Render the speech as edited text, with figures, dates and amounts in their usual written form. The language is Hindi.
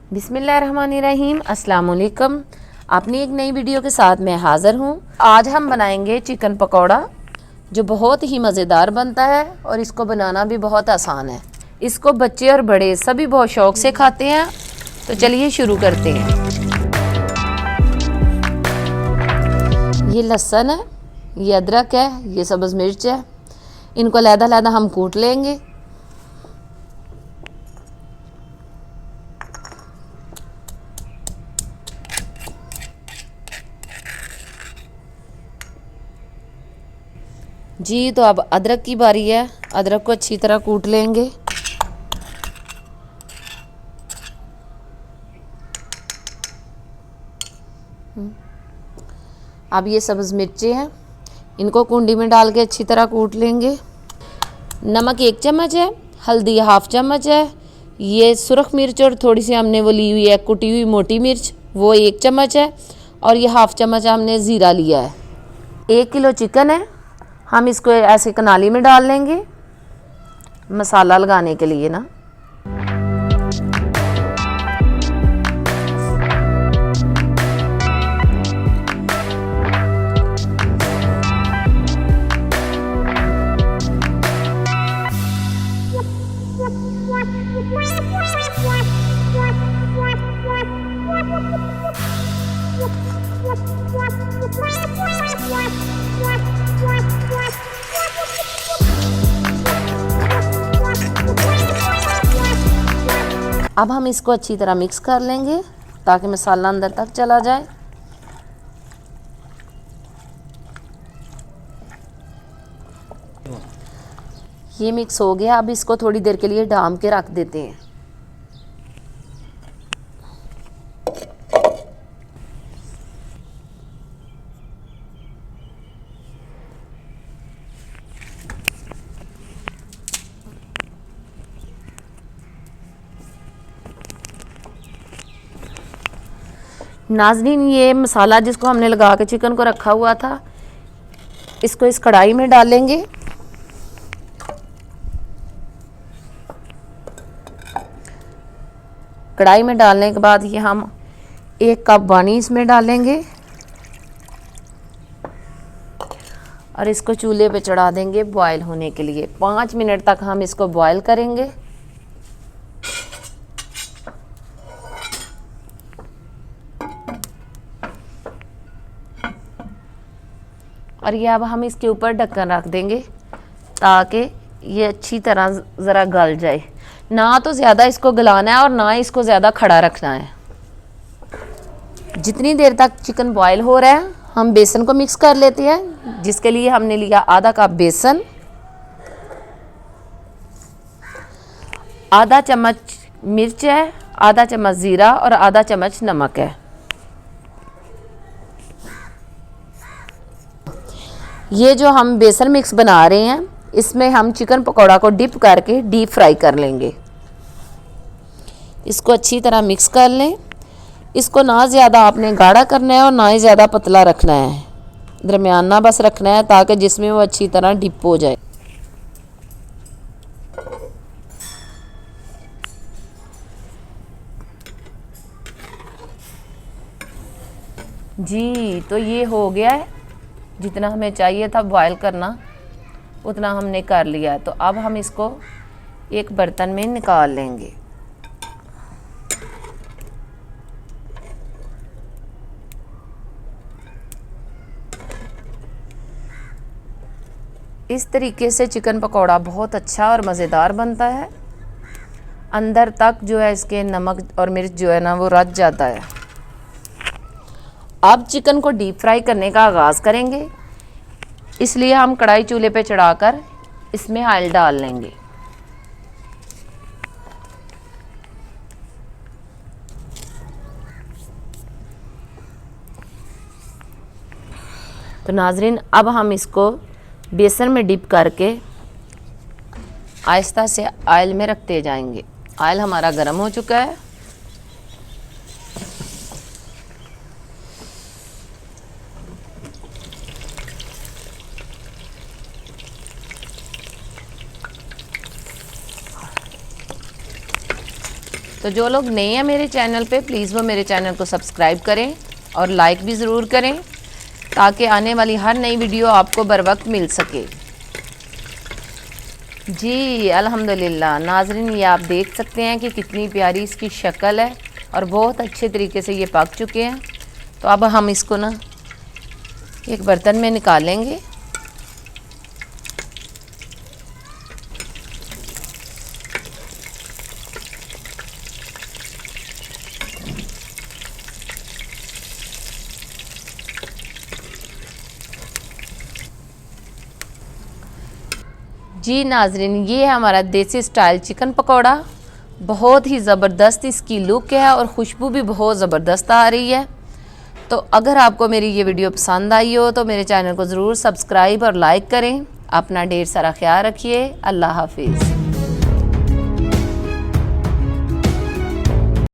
बिस्मिल्लाहिर्रहमानिर्रहीम, अस्सलाम वालेकुम। अपनी एक नई वीडियो के साथ मैं हाज़िर हूँ। आज हम बनाएंगे चिकन पकौड़ा, जो बहुत ही मज़ेदार बनता है और इसको बनाना भी बहुत आसान है। इसको बच्चे और बड़े सभी बहुत शौक़ से खाते हैं। तो चलिए शुरू करते हैं। ये लहसुन है, ये अदरक है, ये सब्ज़ मिर्च है। इनको लहदा हम कूट लेंगे। जी, तो अब अदरक की बारी है। अदरक को अच्छी तरह कूट लेंगे। अब ये सब्ज़ मिर्चें हैं, इनको कुंडी में डाल के अच्छी तरह कूट लेंगे। नमक 1 चम्मच है, हल्दी ½ चम्मच है। ये सुरख मिर्च और थोड़ी सी हमने वो ली हुई है कुटी हुई मोटी मिर्च, वो 1 चम्मच है। और ये ½ चम्मच हमने ज़ीरा लिया है। 1 किलो चिकन है, हम इसको ऐसे कनाली में डाल लेंगे मसाला लगाने के लिए ना। अब हम इसको अच्छी तरह मिक्स कर लेंगे ताकि मसाला अंदर तक चला जाए। ये मिक्स हो गया। अब इसको थोड़ी देर के लिए ढाँप के रख देते हैं। नाज़रीन, ये मसाला जिसको हमने लगा के चिकन को रखा हुआ था, इसको इस कढ़ाई में डालेंगे। कढ़ाई में डालने के बाद ये हम 1 कप पानी इसमें डालेंगे और इसको चूल्हे पे चढ़ा देंगे बॉयल होने के लिए। 5 मिनट तक हम इसको बॉयल करेंगे। और ये अब हम इसके ऊपर ढक्कन रख देंगे ताकि ये अच्छी तरह ज़रा गल जाए। ना तो ज़्यादा इसको गलाना है और ना इसको ज़्यादा खड़ा रखना है। जितनी देर तक चिकन बॉयल हो रहा है, हम बेसन को मिक्स कर लेते हैं, जिसके लिए हमने लिया ½ कप बेसन, ½ चम्मच मिर्च है, ½ चम्मच ज़ीरा और ½ चम्मच नमक है। ये जो हम बेसन मिक्स बना रहे हैं, इसमें हम चिकन पकौड़ा को डिप करके डीप फ्राई कर लेंगे। इसको अच्छी तरह मिक्स कर लें। इसको ना ज़्यादा आपने गाढ़ा करना है और ना ही ज़्यादा पतला रखना है, दरमियाना बस रखना है ताकि जिसमें वो अच्छी तरह डिप हो जाए। जी, तो ये हो गया है। जितना हमें चाहिए था बॉयल करना उतना हमने कर लिया है। तो अब हम इसको एक बर्तन में निकाल लेंगे। इस तरीके से चिकन पकौड़ा बहुत अच्छा और मज़ेदार बनता है। अंदर तक जो है इसके नमक और मिर्च जो है ना वो रच जाता है। अब चिकन को डीप फ्राई करने का आगाज़ करेंगे, इसलिए हम कढ़ाई चूल्हे पे चढ़ाकर इसमें ऑयल डाल लेंगे। तो नाज़रीन, अब हम इसको बेसन में डिप करके आहिस्ता से ऑयल में रखते जाएंगे। ऑयल हमारा गर्म हो चुका है। तो जो लोग नए हैं मेरे चैनल पे, प्लीज़ वो मेरे चैनल को सब्सक्राइब करें और लाइक भी ज़रूर करें, ताकि आने वाली हर नई वीडियो आपको बर वक्त मिल सके। जी अल्हम्दुलिल्लाह नाज़रीन, ये आप देख सकते हैं कि कितनी प्यारी इसकी शक्ल है और बहुत अच्छे तरीके से ये पक चुके हैं। तो अब हम इसको ना एक बर्तन में निकालेंगे। जी नाज़रीन, ये है हमारा देसी स्टाइल चिकन पकौड़ा। बहुत ही ज़बरदस्त इसकी लुक है और खुशबू भी बहुत ज़बरदस्त आ रही है। तो अगर आपको मेरी ये वीडियो पसंद आई हो तो मेरे चैनल को ज़रूर सब्सक्राइब और लाइक करें। अपना ढेर सारा ख्याल रखिए। अल्लाह हाफिज़।